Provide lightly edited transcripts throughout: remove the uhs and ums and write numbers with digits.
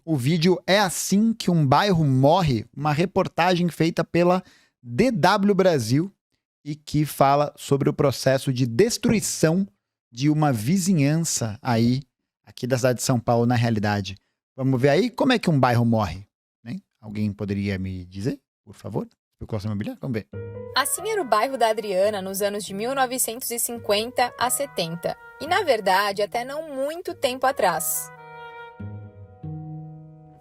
o vídeo É Assim que um Bairro Morre, uma reportagem feita pela DW Brasil e que fala sobre o processo de destruição de uma vizinhança aqui da cidade de São Paulo, na realidade. Vamos ver aí como é que um bairro morre, né? Alguém poderia me dizer, por favor? Especulação imobiliária? Vamos ver. Assim era o bairro da Adriana nos anos de 1950 a 70. E, na verdade, até não muito tempo atrás.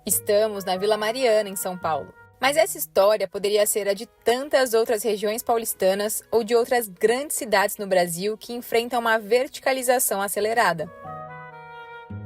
Estamos na Vila Mariana, em São Paulo. Mas essa história poderia ser a de tantas outras regiões paulistanas ou de outras grandes cidades no Brasil que enfrentam uma verticalização acelerada.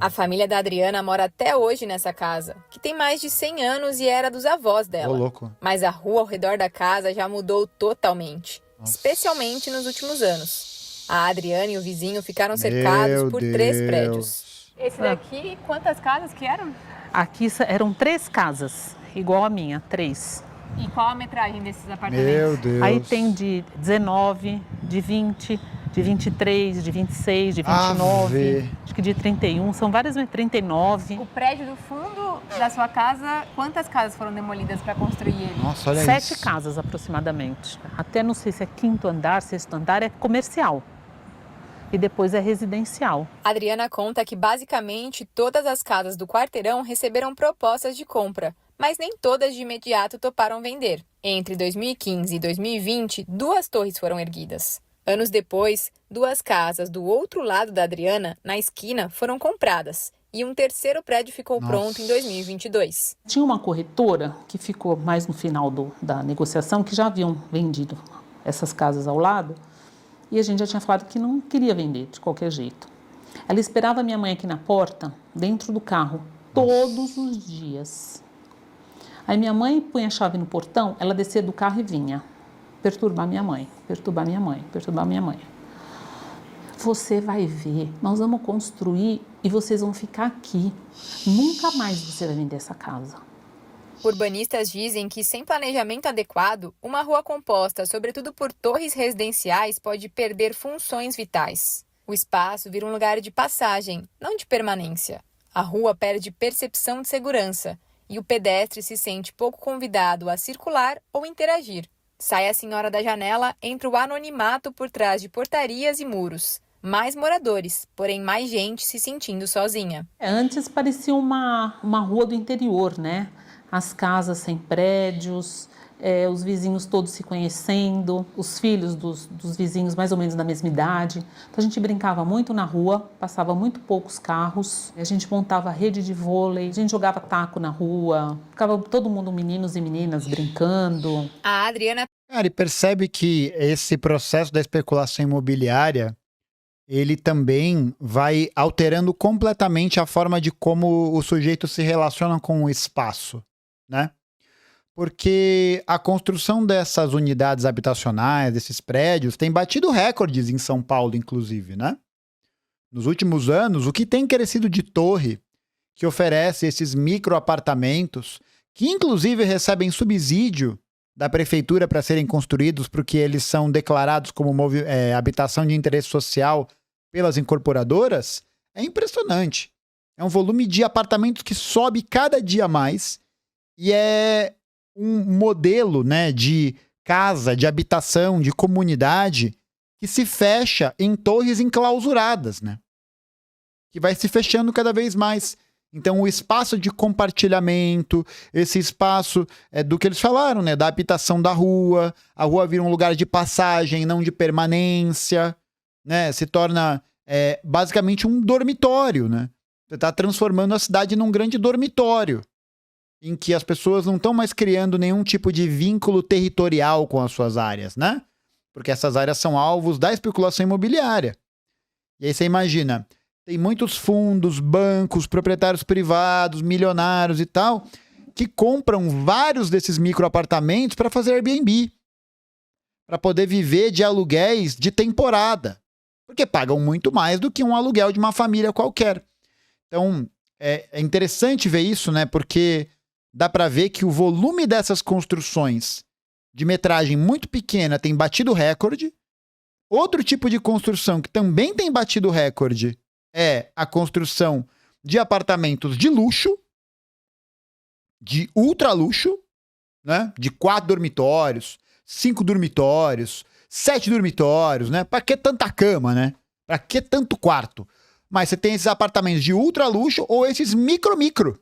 A família da Adriana mora até hoje nessa casa, que tem mais de 100 anos e era dos avós dela. Ô, louco. Mas a rua ao redor da casa já mudou totalmente, especialmente nos últimos anos. A Adriana e o vizinho ficaram cercados por 3 prédios. Esse daqui, quantas casas que eram? Aqui eram 3 casas, igual a minha, 3. E qual a metragem desses apartamentos? Meu Deus. Aí tem de 19, de 20, de 23, de 26, de 29, acho que de 31, são várias, 39. O prédio do fundo da sua casa, quantas casas foram demolidas para construir ele? Nossa, olha 7 isso. casas aproximadamente. Até não sei se é 5º andar, 6º andar, é comercial. E depois é residencial. A Adriana conta que basicamente todas as casas do quarteirão receberam propostas de compra, mas nem todas de imediato toparam vender. Entre 2015 e 2020, 2 torres foram erguidas. Anos depois, 2 casas do outro lado da Adriana, na esquina, foram compradas. E um 3º prédio ficou pronto em 2022. Tinha uma corretora que ficou mais no final da negociação, que já haviam vendido essas casas ao lado. E a gente já tinha falado que não queria vender de qualquer jeito. Ela esperava a minha mãe aqui na porta, dentro do carro, todos os dias. Aí minha mãe punha a chave no portão, ela descia do carro e vinha perturbar minha mãe, perturbar minha mãe, perturbar minha mãe. Você vai ver, nós vamos construir e vocês vão ficar aqui. Nunca mais você vai vender essa casa. Urbanistas dizem que, sem planejamento adequado, uma rua composta, sobretudo por torres residenciais, pode perder funções vitais. O espaço vira um lugar de passagem, não de permanência. A rua perde percepção de segurança e o pedestre se sente pouco convidado a circular ou interagir. Sai a senhora da janela, entra o anonimato por trás de portarias e muros. Mais moradores, porém mais gente se sentindo sozinha. Antes parecia uma rua do interior, né? As casas sem prédios, os vizinhos todos se conhecendo, os filhos dos vizinhos mais ou menos da mesma idade. Então a gente brincava muito na rua, passava muito poucos carros, a gente montava rede de vôlei, a gente jogava taco na rua, ficava todo mundo, meninos e meninas, brincando. A Adriana... Cara, e percebe que esse processo da especulação imobiliária, ele também vai alterando completamente a forma de como o sujeito se relaciona com o espaço, né? Porque a construção dessas unidades habitacionais, desses prédios, tem batido recordes em São Paulo, inclusive, né? Nos últimos anos, o que tem crescido de torre, que oferece esses microapartamentos, que inclusive recebem subsídio da prefeitura para serem construídos, porque eles são declarados como habitação de interesse social pelas incorporadoras, é impressionante. É um volume de apartamentos que sobe cada dia mais e é um modelo, né, de casa, de habitação, de comunidade que se fecha em torres enclausuradas, né? Que vai se fechando cada vez mais. Então, o espaço de compartilhamento, esse espaço do que eles falaram, né? Da habitação da rua, a rua vira um lugar de passagem, não de permanência, né? Se torna basicamente um dormitório, né? Você está transformando a cidade num grande dormitório, em que as pessoas não estão mais criando nenhum tipo de vínculo territorial com as suas áreas, né? Porque essas áreas são alvos da especulação imobiliária. E aí você imagina, tem muitos fundos, bancos, proprietários privados, milionários e tal, que compram vários desses microapartamentos para fazer Airbnb, para poder viver de aluguéis de temporada, porque pagam muito mais do que um aluguel de uma família qualquer. Então, é interessante ver isso, né? Porque dá para ver que o volume dessas construções de metragem muito pequena tem batido recorde. Outro tipo de construção que também tem batido recorde é a construção de apartamentos de luxo, de ultra luxo, né? De 4 dormitórios, 5 dormitórios, 7 dormitórios, né? Pra que tanta cama, né? Pra que tanto quarto? Mas você tem esses apartamentos de ultra luxo ou esses micro.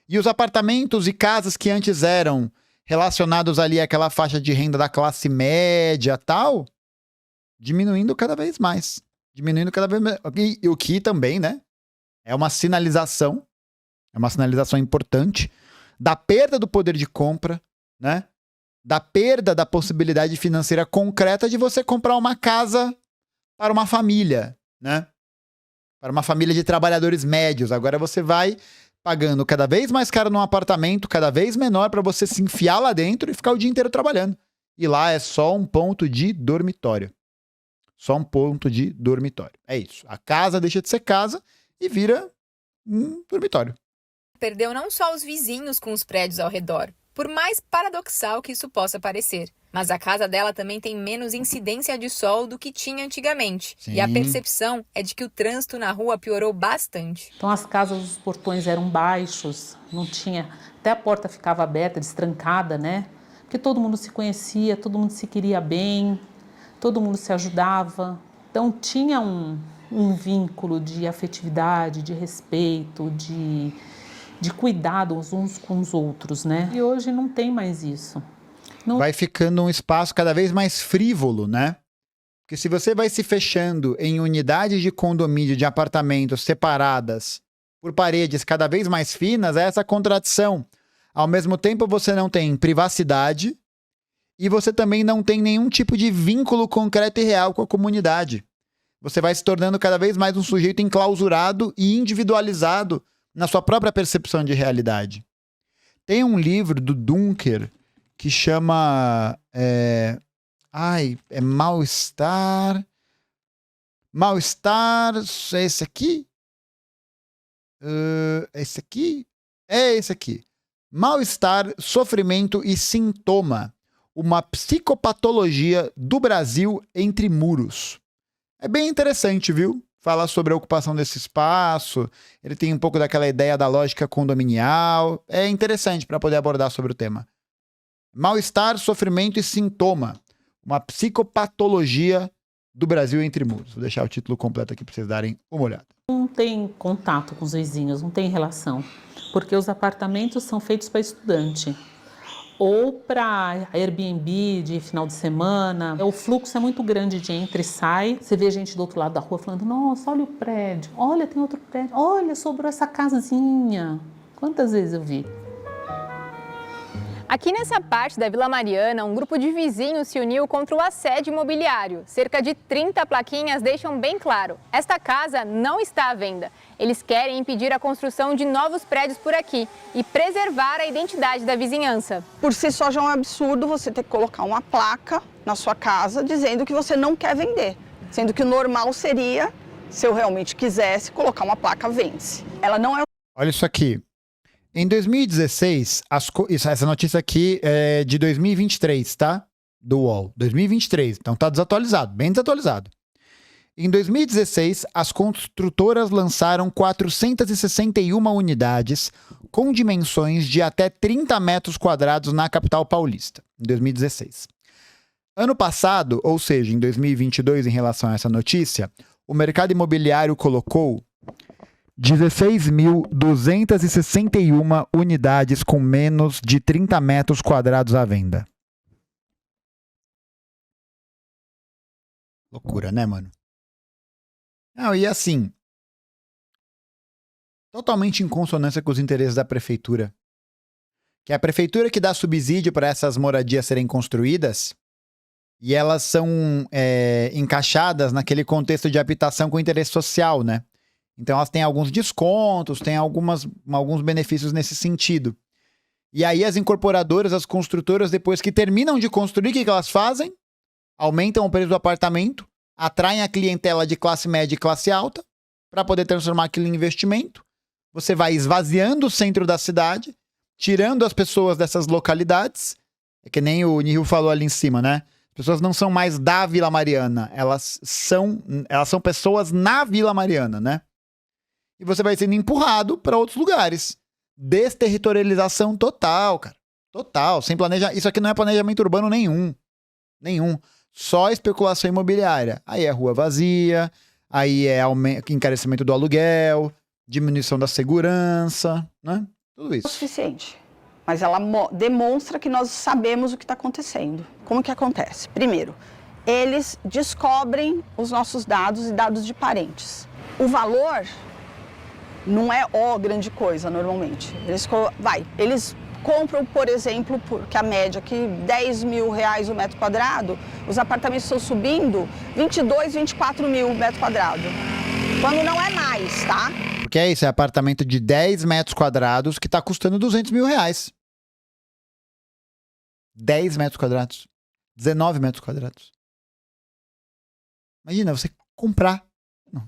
E os apartamentos e casas que antes eram relacionados ali àquela faixa de renda da classe média e tal, diminuindo cada vez mais. Diminuindo cada vez mais. E o que também, né? É uma sinalização importante da perda do poder de compra, né? Da perda da possibilidade financeira concreta de você comprar uma casa para uma família, né? Para uma família de trabalhadores médios. Agora você vai pagando cada vez mais caro num apartamento, cada vez menor para você se enfiar lá dentro e ficar o dia inteiro trabalhando. E lá é só um ponto de dormitório. Só um ponto de dormitório. É isso. A casa deixa de ser casa e vira um dormitório. Perdeu não só os vizinhos com os prédios ao redor, por mais paradoxal que isso possa parecer. Mas a casa dela também tem menos incidência de sol do que tinha antigamente. Sim. E a percepção é de que o trânsito na rua piorou bastante. Então as casas, os portões eram baixos, não tinha... Até a porta ficava aberta, destrancada, né? Porque todo mundo se conhecia, todo mundo se queria bem, todo mundo se ajudava. Então tinha um vínculo de afetividade, de respeito, de cuidado uns com os outros, né? E hoje não tem mais isso. Não... Vai ficando um espaço cada vez mais frívolo, né? Porque se você vai se fechando em unidades de condomínio, de apartamentos separadas por paredes cada vez mais finas, é essa contradição. Ao mesmo tempo, você não tem privacidade e você também não tem nenhum tipo de vínculo concreto e real com a comunidade. Você vai se tornando cada vez mais um sujeito enclausurado e individualizado na sua própria percepção de realidade. Tem um livro do Dunker que chama... Mal-Estar... Mal-Estar... É esse aqui? Esse aqui? É esse aqui. Mal-Estar, Sofrimento e Sintoma. Uma psicopatologia do Brasil entre muros. É bem interessante, viu? Fala sobre a ocupação desse espaço. Ele tem um pouco daquela ideia da lógica condominial. É interessante para poder abordar sobre o tema. Mal-estar, sofrimento e sintoma. Uma psicopatologia do Brasil entre muros. Vou deixar o título completo aqui para vocês darem uma olhada. Não tem contato com os vizinhos, não tem relação. Porque os apartamentos são feitos para estudante. Ou para Airbnb de final de semana. O fluxo é muito grande de entra e sai. Você vê gente do outro lado da rua falando, nossa, olha o prédio, olha, tem outro prédio, olha, sobrou essa casinha. Quantas vezes eu vi? Aqui nessa parte da Vila Mariana, um grupo de vizinhos se uniu contra o assédio imobiliário. Cerca de 30 plaquinhas deixam bem claro, esta casa não está à venda. Eles querem impedir a construção de novos prédios por aqui e preservar a identidade da vizinhança. Por si só já é um absurdo você ter que colocar uma placa na sua casa dizendo que você não quer vender. Sendo que o normal seria, se eu realmente quisesse, colocar uma placa vende-se. Ela não é... Olha isso aqui. Em 2016, essa notícia aqui é de 2023, tá? Do UOL. 2023, então tá desatualizado, bem desatualizado. Em 2016, as construtoras lançaram 461 unidades com dimensões de até 30 metros quadrados na capital paulista, em 2016. Ano passado, ou seja, em 2022, em relação a essa notícia, o mercado imobiliário colocou 16.261 unidades com menos de 30 metros quadrados à venda. Loucura, né, mano? Não, e assim, totalmente em consonância com os interesses da prefeitura. Que é a prefeitura que dá subsídio para essas moradias serem construídas e elas são encaixadas naquele contexto de habitação com interesse social, né? Então elas têm alguns descontos, têm alguns benefícios nesse sentido. E aí as incorporadoras, as construtoras, depois que terminam de construir, o que elas fazem? Aumentam o preço do apartamento, atraem a clientela de classe média e classe alta para poder transformar aquilo em investimento. Você vai esvaziando o centro da cidade, tirando as pessoas dessas localidades. É que nem o Nihil falou ali em cima, né? As pessoas não são mais da Vila Mariana, elas são pessoas na Vila Mariana, né? E você vai sendo empurrado para outros lugares. Desterritorialização total, cara. Total. Sem planejar. Isso aqui não é planejamento urbano nenhum. Nenhum. Só especulação imobiliária. Aí é rua vazia, aí é encarecimento do aluguel, diminuição da segurança, né? Tudo isso. É o suficiente. Mas ela demonstra que nós sabemos o que está acontecendo. Como que acontece? Primeiro, eles descobrem os nossos dados e dados de parentes. O valor não é grande coisa, normalmente. Eles compram, por exemplo, porque a média aqui, R$10 mil o metro quadrado, os apartamentos estão subindo 22, 24 mil o metro quadrado. Quando não é mais, tá? Porque é isso, é apartamento de 10 metros quadrados que tá custando R$200 mil. 10 metros quadrados. 19 metros quadrados. Imagina, você comprar. Não.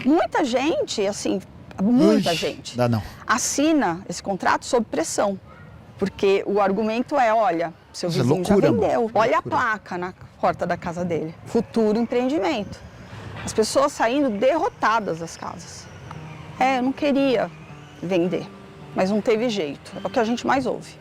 Muita gente, assim, muita gente Dá não. assina esse contrato sob pressão. Porque o argumento é, olha, seu Isso é vizinho loucura, já vendeu. mano. Olha Loucura. a placa na porta da casa dele. Futuro empreendimento. As pessoas saindo derrotadas das casas. Eu não queria vender, mas não teve jeito. É o que a gente mais ouve.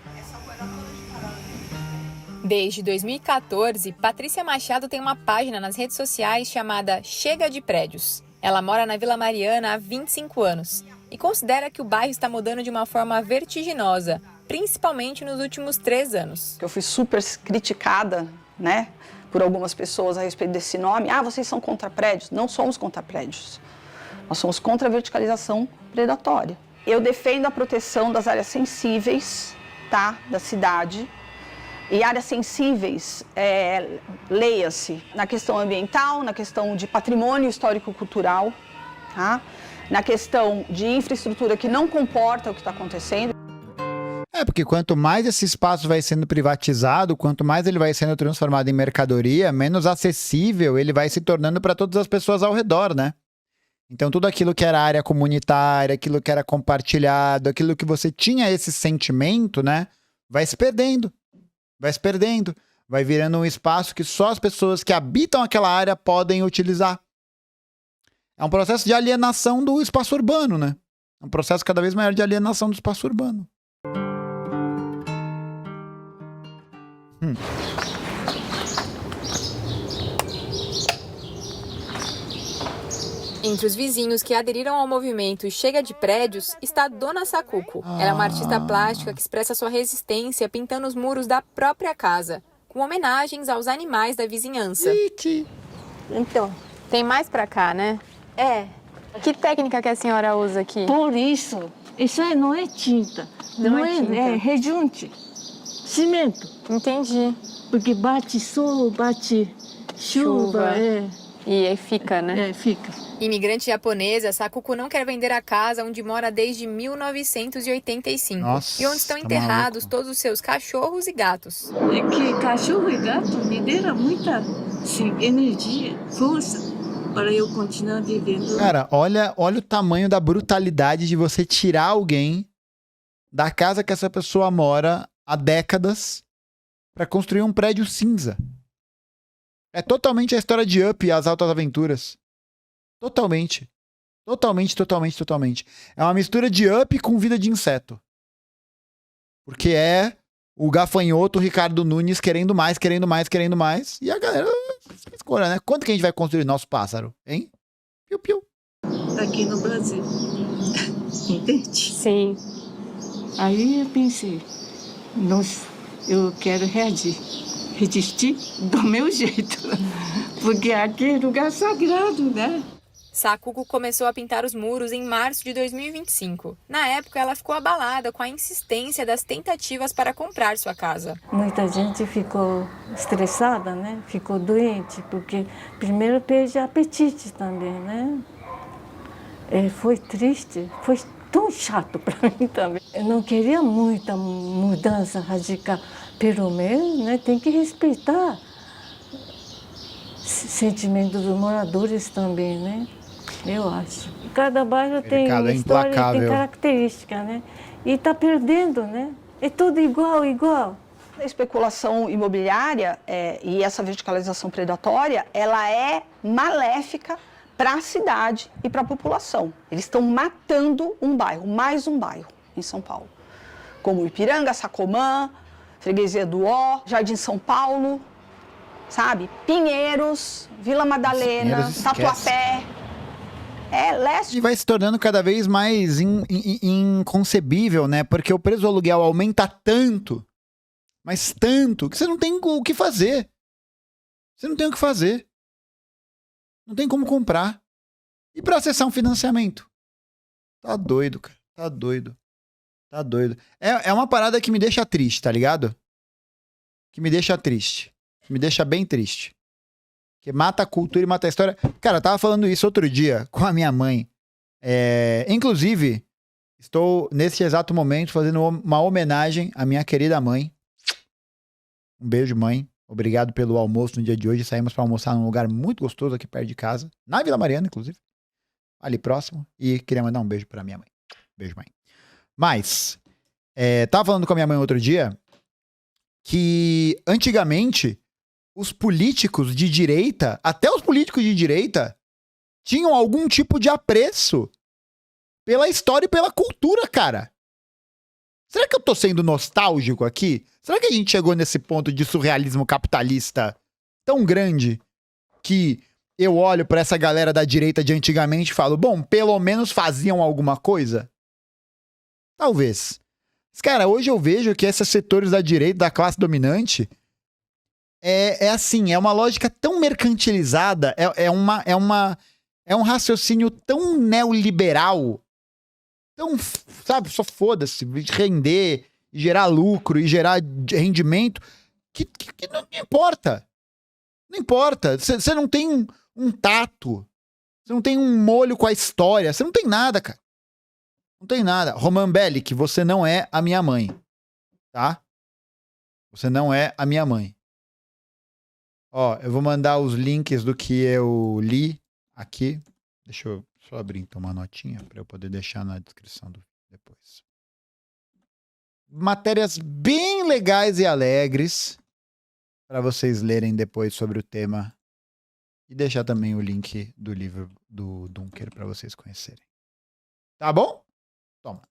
Desde 2014, Patrícia Machado tem uma página nas redes sociais chamada Chega de Prédios. Ela mora na Vila Mariana há 25 anos e considera que o bairro está mudando de uma forma vertiginosa, principalmente nos últimos 3 anos. Eu fui super criticada, né, por algumas pessoas a respeito desse nome. Vocês são contra prédios? Não somos contra prédios. Nós somos contra a verticalização predatória. Eu defendo a proteção das áreas sensíveis, tá, da cidade. E áreas sensíveis, leia-se na questão ambiental, na questão de patrimônio histórico-cultural, tá? Na questão de infraestrutura que não comporta o que está acontecendo. Porque quanto mais esse espaço vai sendo privatizado, quanto mais ele vai sendo transformado em mercadoria, menos acessível ele vai se tornando para todas as pessoas ao redor, né? Então tudo aquilo que era área comunitária, aquilo que era compartilhado, aquilo que você tinha esse sentimento, né? Vai se perdendo. Vai virando um espaço que só as pessoas que habitam aquela área podem utilizar. É um processo de alienação do espaço urbano, né? É um processo cada vez maior de alienação do espaço urbano. Entre os vizinhos que aderiram ao movimento Chega de Prédios está Dona Sacuco. Ela é uma artista plástica que expressa sua resistência pintando os muros da própria casa, com homenagens aos animais da vizinhança. Então, Tem mais pra cá, né? Que técnica que a senhora usa aqui? por isso aí não é tinta. Não é tinta. É rejunte. Cimento. Entendi. Porque bate sol, bate chuva. E aí fica, né? Fica. Imigrante japonesa, Sakuko não quer vender a casa onde mora desde 1985. Nossa, e onde estão tá enterrados maluco. todos os seus cachorros e gatos. É que cachorro e gato me deram muita energia, força para eu continuar vivendo. Cara, olha o tamanho da brutalidade de você tirar alguém da casa que essa pessoa mora há décadas para construir um prédio cinza. É totalmente a história de Up e as Altas Aventuras. Totalmente. É uma mistura de Up com Vida de Inseto. Porque é o gafanhoto Ricardo Nunes querendo mais. E a galera escolha, né? Quanto que a gente vai construir nosso pássaro? Hein? Piu, piu. Aqui no Brasil. Entende? Sim. Aí eu pensei, nossa, eu quero resistir do meu jeito. Porque aqui é lugar sagrado, né? Sakuko começou a pintar os muros em março de 2025. Na época, ela ficou abalada com a insistência das tentativas para comprar sua casa. Muita gente ficou estressada, né? Ficou doente, porque primeiro perde apetite também, né? Foi triste, foi tão chato para mim também. Eu não queria muita mudança radical, pelo menos, né? Tem que respeitar o sentimento dos moradores também, né? Eu acho. Cada bairro tem uma história, tem característica, né? E está perdendo, né? É tudo igual. A especulação imobiliária e essa verticalização predatória, ela é maléfica para a cidade e para a população. Eles estão matando um bairro, mais um bairro em São Paulo. Como Ipiranga, Sacomã, Freguesia do Ó, Jardim São Paulo, sabe? Pinheiros, Vila Madalena, Pinheiros, Tatuapé. Leste. E vai se tornando cada vez mais inconcebível, né? Porque o preço do aluguel aumenta tanto, mas tanto, que você não tem o que fazer. Você não tem o que fazer. Não tem como comprar. E para acessar um financiamento? Tá doido, cara. Tá doido. Tá doido. É uma parada que me deixa triste, tá ligado? Que me deixa triste. Que me deixa bem triste. Que mata a cultura e mata a história. Cara, eu tava falando isso outro dia com a minha mãe. Inclusive, estou nesse exato momento fazendo uma homenagem à minha querida mãe. Um beijo, mãe. Obrigado pelo almoço no dia de hoje. Saímos para almoçar num lugar muito gostoso aqui perto de casa. Na Vila Mariana, inclusive. Ali próximo. E queria mandar um beijo pra minha mãe. Beijo, mãe. Mas, tava falando com a minha mãe outro dia que antigamente os políticos de direita, até os políticos de direita, tinham algum tipo de apreço pela história e pela cultura, cara. Será que eu tô sendo nostálgico aqui? Será que a gente chegou nesse ponto de surrealismo capitalista tão grande que eu olho pra essa galera da direita de antigamente e falo, bom, pelo menos faziam alguma coisa? Talvez. Mas, cara, hoje eu vejo que esses setores da direita, da classe dominante, é uma lógica tão mercantilizada, é um raciocínio tão neoliberal, tão, sabe, só foda-se, render, gerar lucro e gerar rendimento, que não importa. Não importa. Você não tem um tato, você não tem um molho com a história, você não tem nada, cara. Não tem nada. Roman Bellic, você não é a minha mãe, tá? Você não é a minha mãe. Ó, eu vou mandar os links do que eu li aqui. Deixa eu só abrir então uma notinha para eu poder deixar na descrição depois. Matérias bem legais e alegres para vocês lerem depois sobre o tema. E deixar também o link do livro do Dunker para vocês conhecerem. Tá bom? Toma.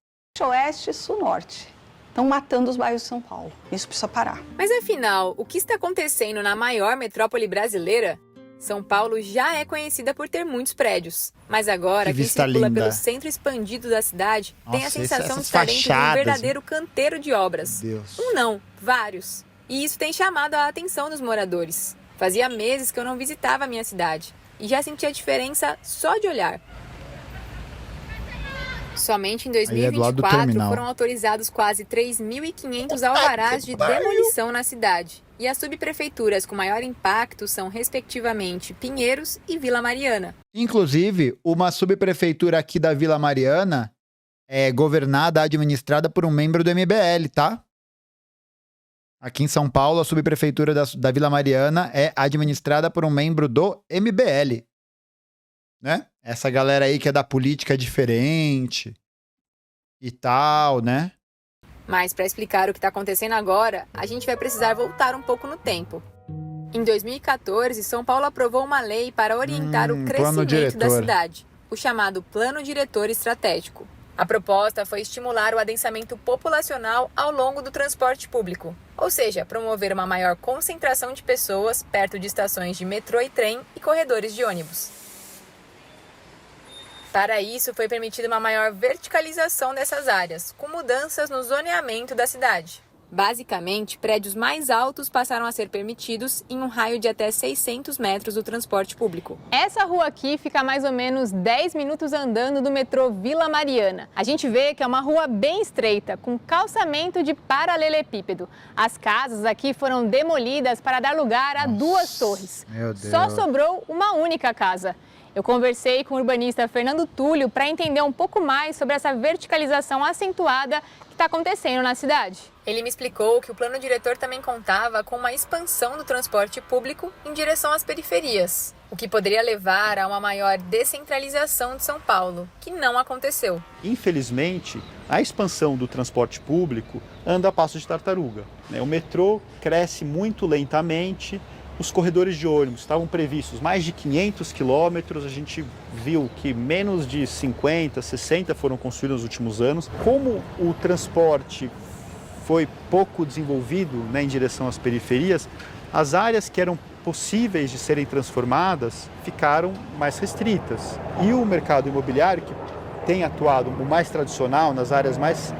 Oeste e Sul-Norte. Estão matando os bairros de São Paulo. Isso precisa parar. Mas afinal, o que está acontecendo na maior metrópole brasileira? São Paulo já é conhecida por ter muitos prédios. Mas agora, quem circula pelo centro expandido da cidade tem a sensação de estar dentro de um verdadeiro canteiro de obras. Um não, vários. E isso tem chamado a atenção dos moradores. Fazia meses que eu não visitava a minha cidade. E já sentia a diferença só de olhar. Somente em 2024 foram autorizados quase 3.500 alvarás de demolição na cidade. E as subprefeituras com maior impacto são, respectivamente, Pinheiros e Vila Mariana. Inclusive, uma subprefeitura aqui da Vila Mariana é governada, administrada por um membro do MBL, tá? Aqui em São Paulo, a subprefeitura da Vila Mariana é administrada por um membro do MBL. Né? Essa galera aí que é da política diferente e tal, né? Mas para explicar o que está acontecendo agora, a gente vai precisar voltar um pouco no tempo. Em 2014, São Paulo aprovou uma lei para orientar o crescimento da cidade, o chamado Plano Diretor Estratégico. A proposta foi estimular o adensamento populacional ao longo do transporte público, ou seja, promover uma maior concentração de pessoas perto de estações de metrô e trem e corredores de ônibus. Para isso, foi permitida uma maior verticalização dessas áreas, com mudanças no zoneamento da cidade. Basicamente, prédios mais altos passaram a ser permitidos em um raio de até 600 metros do transporte público. Essa rua aqui fica a mais ou menos 10 minutos andando do metrô Vila Mariana. A gente vê que é uma rua bem estreita, com calçamento de paralelepípedo. As casas aqui foram demolidas para dar lugar a duas torres. Só sobrou uma única casa. Eu conversei com o urbanista Fernando Túlio para entender um pouco mais sobre essa verticalização acentuada que está acontecendo na cidade. Ele me explicou que o plano diretor também contava com uma expansão do transporte público em direção às periferias, o que poderia levar a uma maior descentralização de São Paulo, que não aconteceu. Infelizmente, a expansão do transporte público anda a passo de tartaruga. O metrô cresce muito lentamente, Os corredores de ônibus estavam previstos mais de 500 quilômetros, a gente viu que menos de 50, 60 foram construídos nos últimos anos. Como o transporte foi pouco desenvolvido, né, em direção às periferias, as áreas que eram possíveis de serem transformadas ficaram mais restritas. E o mercado imobiliário, que tem atuado o mais tradicional nas áreas mais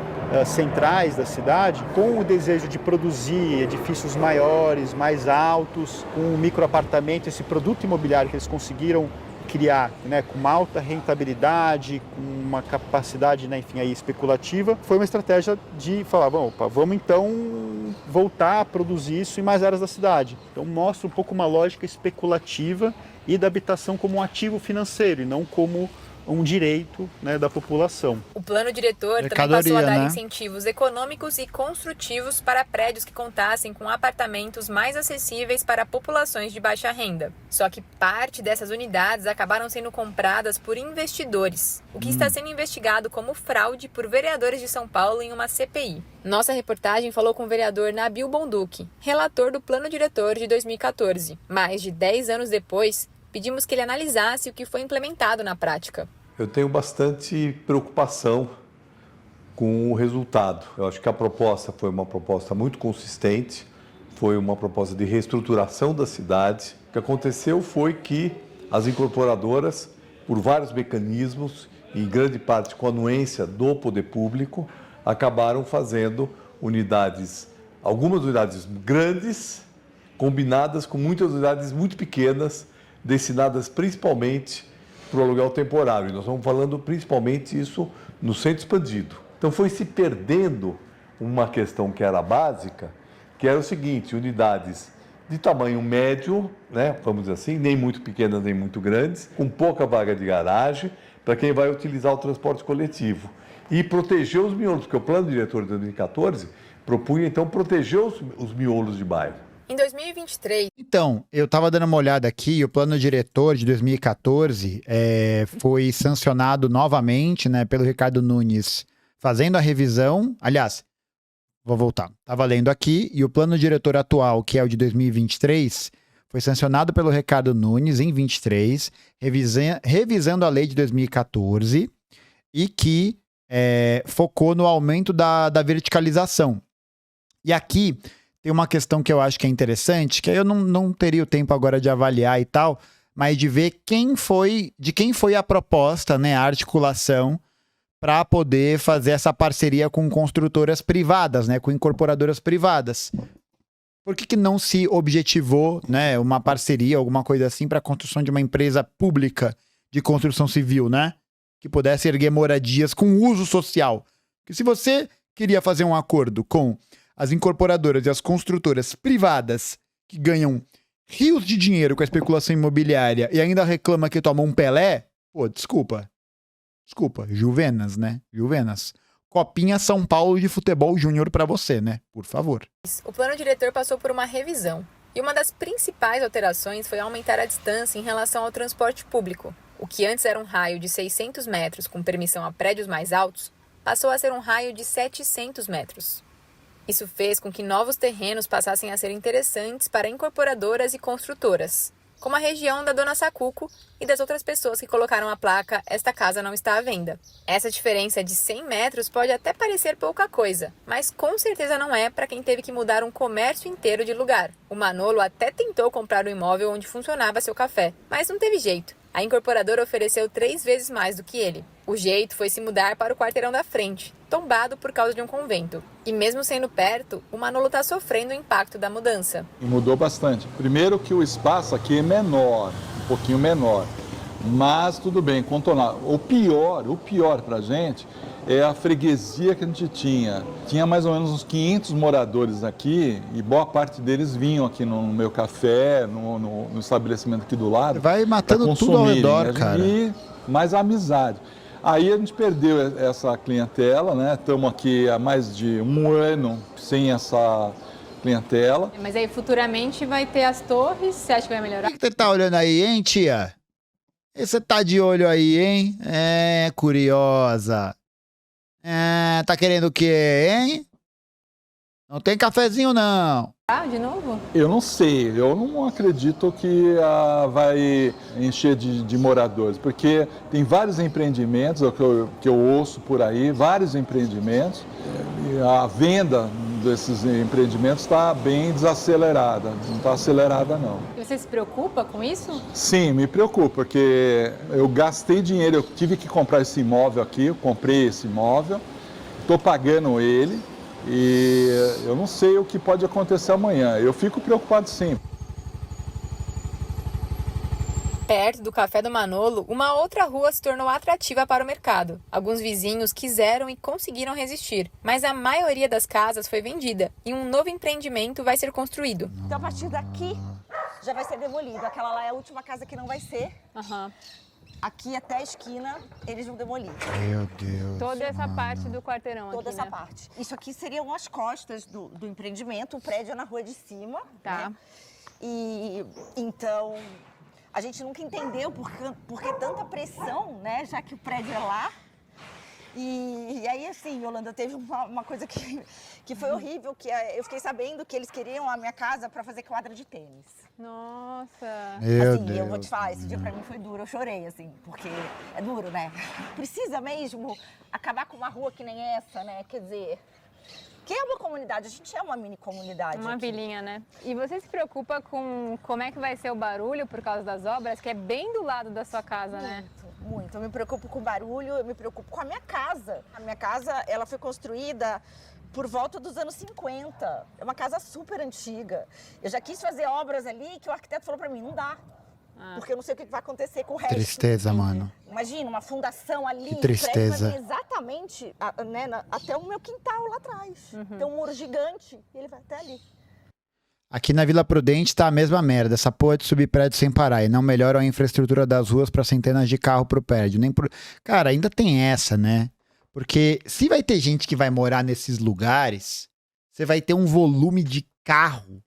centrais da cidade, com o desejo de produzir edifícios maiores, mais altos, um microapartamento, esse produto imobiliário que eles conseguiram criar, né, com uma alta rentabilidade, com uma capacidade, né, enfim, aí, especulativa, foi uma estratégia de falar, vamos então voltar a produzir isso em mais áreas da cidade. Então mostra um pouco uma lógica especulativa e da habitação como um ativo financeiro e não como um direito, né, da população. O plano diretor também passou a dar incentivos econômicos e construtivos para prédios que contassem com apartamentos mais acessíveis para populações de baixa renda. Só que parte dessas unidades acabaram sendo compradas por investidores, o que está sendo investigado como fraude por vereadores de São Paulo em uma CPI. Nossa reportagem falou com o vereador Nabil Bonduque, relator do plano diretor de 2014. Mais de 10 anos depois, pedimos que ele analisasse o que foi implementado na prática. Eu tenho bastante preocupação com o resultado. Eu acho que a proposta foi uma proposta muito consistente, foi uma proposta de reestruturação da cidade. O que aconteceu foi que as incorporadoras, por vários mecanismos, em grande parte com a anuência do poder público, acabaram fazendo algumas unidades grandes, combinadas com muitas unidades muito pequenas, destinadas principalmente para o aluguel temporário. E nós estamos falando principalmente isso no centro expandido. Então foi se perdendo uma questão que era básica, que era o seguinte: unidades de tamanho médio, né, vamos dizer assim, nem muito pequenas nem muito grandes, com pouca vaga de garagem, para quem vai utilizar o transporte coletivo. E proteger os miolos, porque o plano diretor de 2014 propunha então proteger os miolos de bairro. Em 2023... Então, eu estava dando uma olhada aqui, o plano diretor de 2014 foi sancionado novamente, né, pelo Ricardo Nunes, fazendo a revisão. Aliás, vou voltar. Estava lendo aqui, e o plano diretor atual, que é o de 2023, foi sancionado pelo Ricardo Nunes em 23, revisando a lei de 2014, e que focou no aumento da verticalização. E aqui tem uma questão que eu acho que é interessante, que eu não teria o tempo agora de avaliar e tal, mas de ver de quem foi a proposta, né, a articulação, para poder fazer essa parceria com construtoras privadas, né, com incorporadoras privadas. Por que não se objetivou, né, uma parceria, alguma coisa assim, para a construção de uma empresa pública de construção civil, né, que pudesse erguer moradias com uso social? Porque se você queria fazer um acordo com as incorporadoras e as construtoras privadas que ganham rios de dinheiro com a especulação imobiliária e ainda reclama que toma um Pelé, pô, desculpa, Juvenas, né? Juvenas. Copinha São Paulo de futebol júnior pra você, né? Por favor. O plano diretor passou por uma revisão. E uma das principais alterações foi aumentar a distância em relação ao transporte público. O que antes era um raio de 600 metros com permissão a prédios mais altos, passou a ser um raio de 700 metros. Isso fez com que novos terrenos passassem a ser interessantes para incorporadoras e construtoras, como a região da Dona Sacuco e das outras pessoas que colocaram a placa "Esta casa não está à venda". Essa diferença de 100 metros pode até parecer pouca coisa, mas com certeza não é para quem teve que mudar um comércio inteiro de lugar. O Manolo até tentou comprar o imóvel onde funcionava seu café, mas não teve jeito. A incorporadora ofereceu 3 vezes mais do que ele. O jeito foi se mudar para o quarteirão da frente, tombado por causa de um convento. E mesmo sendo perto, o Manolo está sofrendo o impacto da mudança. E mudou bastante. Primeiro que o espaço aqui é menor, um pouquinho menor. Mas tudo bem, contornar. O pior para a gente é a freguesia que a gente tinha. Tinha mais ou menos uns 500 moradores aqui e boa parte deles vinham aqui no meu café, no estabelecimento aqui do lado. Vai matando tudo ao redor, cara. E mais a amizade. Aí a gente perdeu essa clientela, né? Estamos aqui há mais de um ano sem essa clientela. Mas aí futuramente vai ter as torres, você acha que vai melhorar? O que você tá olhando aí, hein, tia? Você tá de olho aí, hein? Curiosa. Tá querendo o quê, hein? Não tem cafezinho, não. Ah, de novo? Eu não sei, eu não acredito que vai encher de moradores, porque tem vários empreendimentos, é o que eu ouço por aí, vários empreendimentos, e a venda desses empreendimentos está bem desacelerada, não está acelerada não. E você se preocupa com isso? Sim, me preocupa, porque eu gastei dinheiro, eu tive que comprar esse imóvel aqui, eu comprei esse imóvel, estou pagando ele, e eu não sei o que pode acontecer amanhã. Eu fico preocupado sim. Perto do Café do Manolo, uma outra rua se tornou atrativa para o mercado. Alguns vizinhos quiseram e conseguiram resistir, mas a maioria das casas foi vendida e um novo empreendimento vai ser construído. Então, a partir daqui, já vai ser demolido. Aquela lá é a última casa que não vai ser. Aqui até a esquina, eles vão demolir. Meu Deus. Toda essa parte do quarteirão Toda aqui, essa né? parte. Isso aqui seriam as costas do empreendimento, o prédio é na rua de cima. Tá. Né? E então, a gente nunca entendeu por que tanta pressão, né? Já que o prédio é lá. E aí, assim, Yolanda, teve uma coisa que foi horrível, que eu fiquei sabendo que eles queriam a minha casa para fazer quadra de tênis. Nossa. Meu Assim, Deus. eu vou te falar, esse dia pra mim foi duro, eu chorei, assim, porque é duro, né? Precisa mesmo acabar com uma rua que nem essa, né? Quer dizer, que é uma comunidade, a gente é uma mini comunidade Uma aqui. vilinha, né? E você se preocupa com como é que vai ser o barulho por causa das obras, que é bem do lado da sua casa, né? Muito. Eu me preocupo com o barulho, eu me preocupo com a minha casa. A minha casa, ela foi construída por volta dos anos 50. É uma casa super antiga. Eu já quis fazer obras ali que o arquiteto falou pra mim, não dá. Porque eu não sei o que vai acontecer com o resto. Tristeza, mano. Imagina, uma fundação ali. Que tristeza. O prédio vai vir exatamente até o meu quintal lá atrás. Tem um muro gigante e ele vai até ali. Aqui na Vila Prudente tá a mesma merda. Essa porra de subir prédio sem parar. E não melhoram a infraestrutura das ruas para centenas de carros pro prédio. Cara, ainda tem essa, né? Porque se vai ter gente que vai morar nesses lugares, você vai ter um volume de carro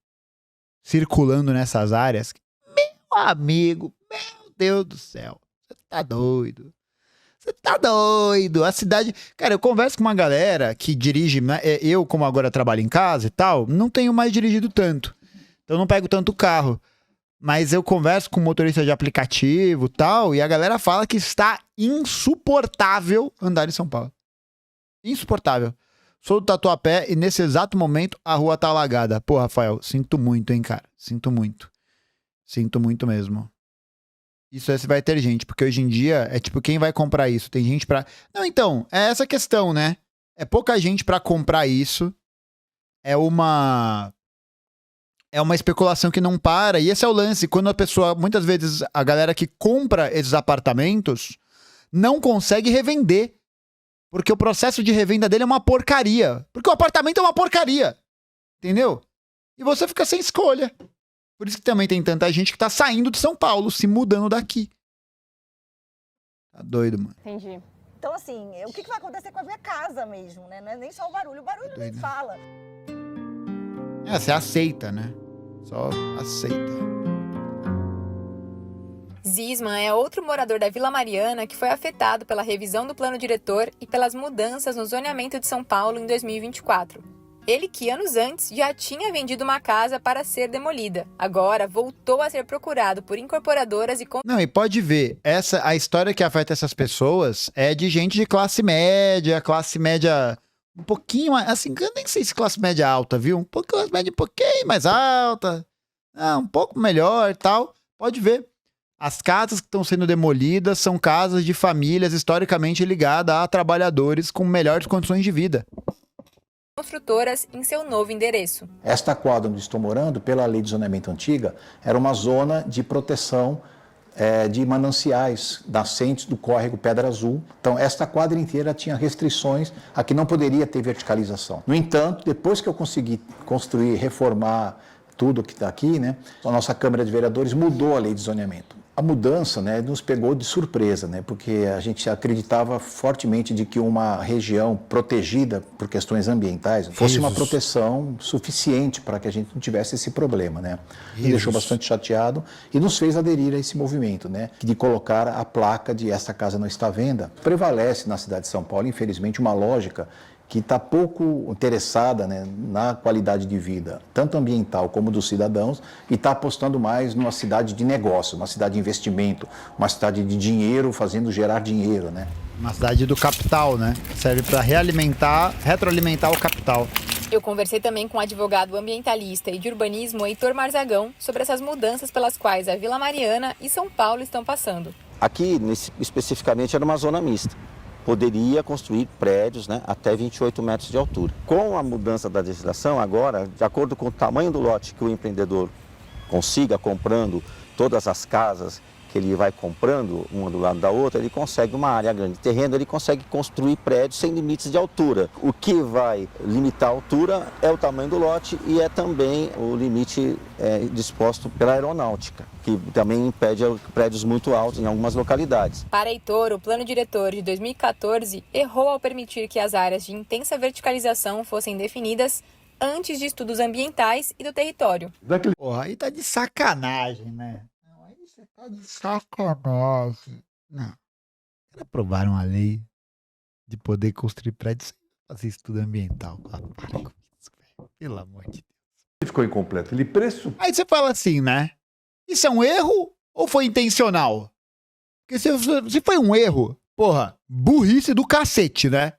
circulando nessas áreas. Meu amigo, meu Deus do céu. Você tá doido. Você tá doido. A cidade... Cara, eu converso com uma galera que dirige... Eu, como agora trabalho em casa e tal, não tenho mais dirigido tanto. Então eu não pego tanto carro. Mas eu converso com motorista de aplicativo e tal, e a galera fala que está insuportável andar em São Paulo. Insuportável. Sou do Tatuapé e nesse exato momento a rua tá alagada. Pô, Rafael, sinto muito, hein, cara. Sinto muito. Sinto muito mesmo. Isso aí vai ter gente, porque hoje em dia é tipo, quem vai comprar isso? Tem gente pra... Não, então, é essa questão, né? É pouca gente pra comprar isso. É uma especulação que não para. E esse é o lance. Quando a pessoa, muitas vezes, a galera que compra esses apartamentos não consegue revender. Porque o processo de revenda dele é uma porcaria. Porque o apartamento é uma porcaria. Entendeu? E você fica sem escolha. Por isso que também tem tanta gente que tá saindo de São Paulo, se mudando daqui. Tá doido, mano. Entendi. Então, assim, o que vai acontecer com a minha casa mesmo, né? Não é nem só o barulho nem fala. Você aceita, né? Só aceita. Zisman é outro morador da Vila Mariana que foi afetado pela revisão do plano diretor e pelas mudanças no zoneamento de São Paulo em 2024. Ele que anos antes já tinha vendido uma casa para ser demolida. Agora voltou a ser procurado por incorporadoras e... Não, e pode ver, a história que afeta essas pessoas é de gente de classe média um pouquinho mais, assim, eu nem sei se classe média alta, viu? Classe média um pouquinho mais alta, um pouco melhor e tal. Pode ver. As casas que estão sendo demolidas são casas de famílias historicamente ligadas a trabalhadores com melhores condições de vida. Construtoras em seu novo endereço. Esta quadra onde estou morando, pela lei de zoneamento antiga, era uma zona de proteção de mananciais nascentes do córrego Pedra Azul. Então, esta quadra inteira tinha restrições a que não poderia ter verticalização. No entanto, depois que eu consegui construir, reformar tudo que está aqui, né, a nossa Câmara de Vereadores mudou a lei de zoneamento. A mudança, né, nos pegou de surpresa, né, porque a gente acreditava fortemente de que uma região protegida por questões ambientais fosse uma proteção suficiente para que a gente não tivesse esse problema, né. Nos deixou bastante chateado e nos fez aderir a esse movimento, né, de colocar a placa de esta casa não está à venda. Prevalece na cidade de São Paulo, infelizmente, uma lógica que está pouco interessada, né, na qualidade de vida, tanto ambiental como dos cidadãos, e está apostando mais numa cidade de negócio, uma cidade de investimento, uma cidade de dinheiro, fazendo gerar dinheiro, né? Uma cidade do capital, né? Serve para retroalimentar o capital. Eu conversei também com o advogado ambientalista e de urbanismo Heitor Marzagão sobre essas mudanças pelas quais a Vila Mariana e São Paulo estão passando. Aqui, especificamente, era uma zona mista. Poderia construir prédios, né, até 28 metros de altura. Com a mudança da legislação, agora, de acordo com o tamanho do lote que o empreendedor consiga comprando todas as casas que ele vai comprando, uma do lado da outra, ele consegue uma área grande de terreno, ele consegue construir prédios sem limites de altura. O que vai limitar a altura é o tamanho do lote e é também o limite disposto pela aeronáutica, que também impede prédios muito altos em algumas localidades. Para Heitor, o plano diretor de 2014 errou ao permitir que as áreas de intensa verticalização fossem definidas antes de estudos ambientais e do território. Porra, aí tá de sacanagem, né? Não, aí você tá de sacanagem. Não. Quero aprovar uma lei de poder construir prédios sem fazer estudo ambiental. Ah, para com isso, velho. Pelo amor de Deus. Ele ficou incompleto. Aí você fala assim, né? Isso é um erro ou foi intencional? Porque se foi um erro, porra, burrice do cacete, né?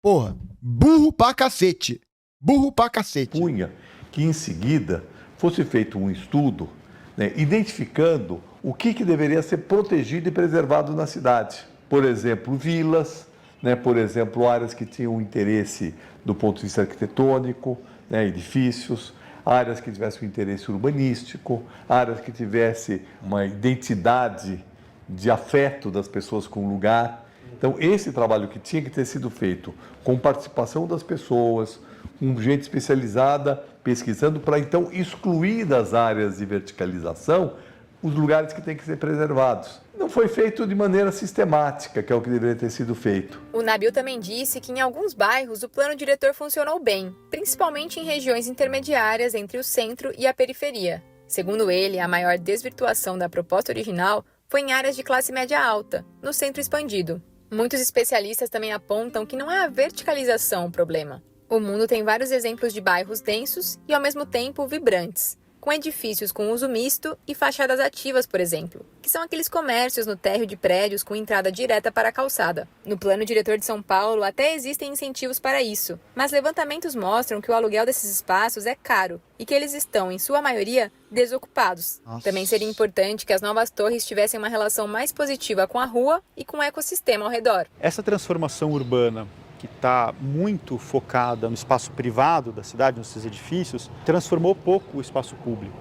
Porra, burro pra cacete. Burro pra cacete. Punha que em seguida fosse feito um estudo, né, identificando o que deveria ser protegido e preservado na cidade. Por exemplo, vilas, né, por exemplo, áreas que tinham interesse do ponto de vista arquitetônico, né, edifícios, áreas que tivessem um interesse urbanístico, áreas que tivessem uma identidade de afeto das pessoas com o lugar. Então, esse trabalho que tinha que ter sido feito com participação das pessoas, com gente especializada pesquisando, para então excluir das áreas de verticalização os lugares que têm que ser preservados. Não foi feito de maneira sistemática, que é o que deveria ter sido feito. O Nabil também disse que em alguns bairros o plano diretor funcionou bem, principalmente em regiões intermediárias entre o centro e a periferia. Segundo ele, a maior desvirtuação da proposta original foi em áreas de classe média alta, no centro expandido. Muitos especialistas também apontam que não é a verticalização o problema. O mundo tem vários exemplos de bairros densos e, ao mesmo tempo, vibrantes, com edifícios com uso misto e fachadas ativas, por exemplo, que são aqueles comércios no térreo de prédios com entrada direta para a calçada. No plano diretor de São Paulo até existem incentivos para isso, mas levantamentos mostram que o aluguel desses espaços é caro e que eles estão, em sua maioria, desocupados. Nossa. Também seria importante que as novas torres tivessem uma relação mais positiva com a rua e com o ecossistema ao redor. Essa transformação urbana, que está muito focada no espaço privado da cidade, nesses edifícios, transformou pouco o espaço público.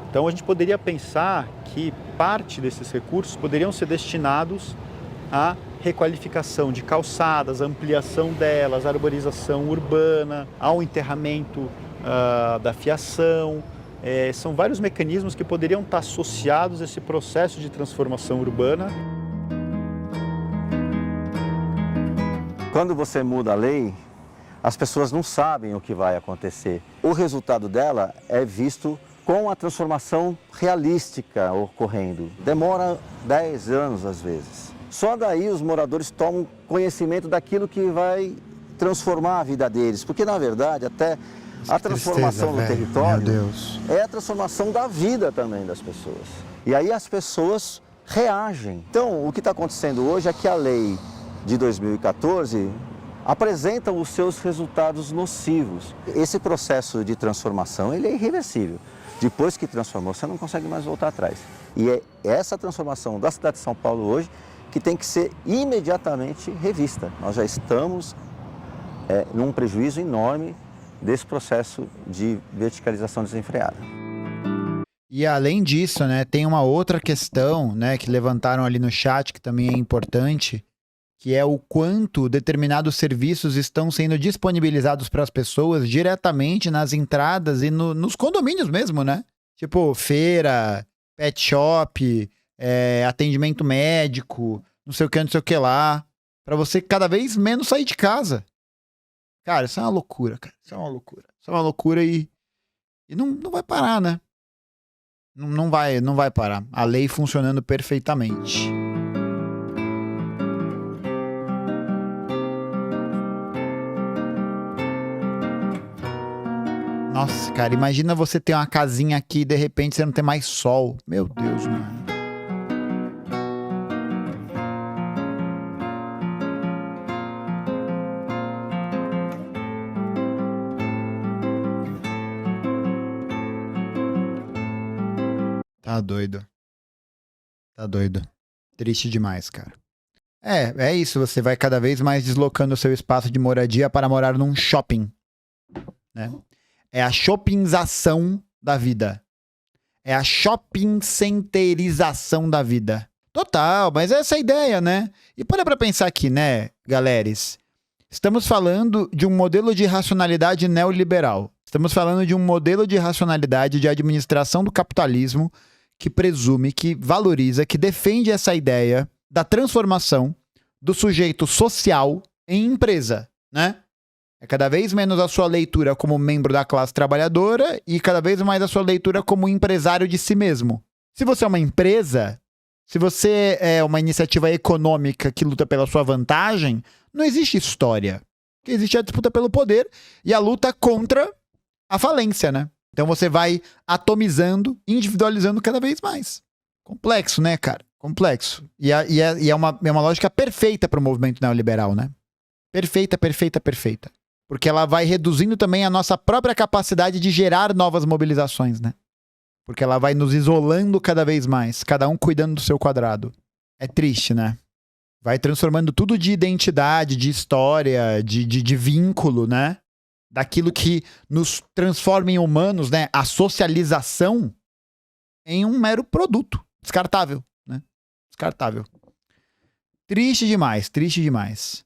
Então a gente poderia pensar que parte desses recursos poderiam ser destinados à requalificação de calçadas, ampliação delas, arborização urbana, ao enterramento da fiação. São vários mecanismos que poderiam estar associados a esse processo de transformação urbana. Quando você muda a lei, as pessoas não sabem o que vai acontecer. O resultado dela é visto com a transformação realística ocorrendo. Demora 10 anos às vezes. Só daí os moradores tomam conhecimento daquilo que vai transformar a vida deles. Porque, na verdade, até a transformação no território é a transformação da vida também das pessoas. E aí as pessoas reagem. Então, o que está acontecendo hoje é que a lei de 2014 apresenta os seus resultados nocivos. Esse processo de transformação ele é irreversível. Depois que transformou, você não consegue mais voltar atrás. E é essa transformação da cidade de São Paulo hoje que tem que ser imediatamente revista. Nós já estamos num prejuízo enorme desse processo de verticalização desenfreada. E além disso, né, tem uma outra questão, né, que levantaram ali no chat, que também é importante, que é o quanto determinados serviços estão sendo disponibilizados para as pessoas diretamente nas entradas e nos condomínios mesmo, né? Tipo, feira, pet shop, atendimento médico, não sei o que lá, para você cada vez menos sair de casa. Cara, isso é uma loucura, cara. Isso é uma loucura. Isso é uma loucura e não vai parar, né? Não vai parar. A lei funcionando perfeitamente. Nossa, cara, imagina você ter uma casinha aqui e de repente você não tem mais sol. Meu Deus, mano. Tá doido. Tá doido. Triste demais, cara. É isso. Você vai cada vez mais deslocando o seu espaço de moradia para morar num shopping, né? É a shoppingização da vida. É a shopping centerização da vida. Total, mas essa é a ideia, né? E para pra pensar aqui, né, galeres? Estamos falando de um modelo de racionalidade neoliberal. Estamos falando de um modelo de racionalidade de administração do capitalismo que presume, que valoriza, que defende essa ideia da transformação do sujeito social em empresa, né? É cada vez menos a sua leitura como membro da classe trabalhadora e cada vez mais a sua leitura como empresário de si mesmo. Se você é uma empresa, se você é uma iniciativa econômica que luta pela sua vantagem, não existe história. O que existe é a disputa pelo poder e a luta contra a falência, né? Então você vai atomizando, individualizando cada vez mais. Complexo, né, cara? Complexo. E é uma lógica perfeita para o movimento neoliberal, né? Perfeita, perfeita, perfeita. Porque ela vai reduzindo também a nossa própria capacidade de gerar novas mobilizações, né? Porque ela vai nos isolando cada vez mais, cada um cuidando do seu quadrado. É triste, né? Vai transformando tudo de identidade, de história, de vínculo, né? Daquilo que nos transforma em humanos, né? A socialização em um mero produto. Descartável, né? Descartável. Triste demais, triste demais.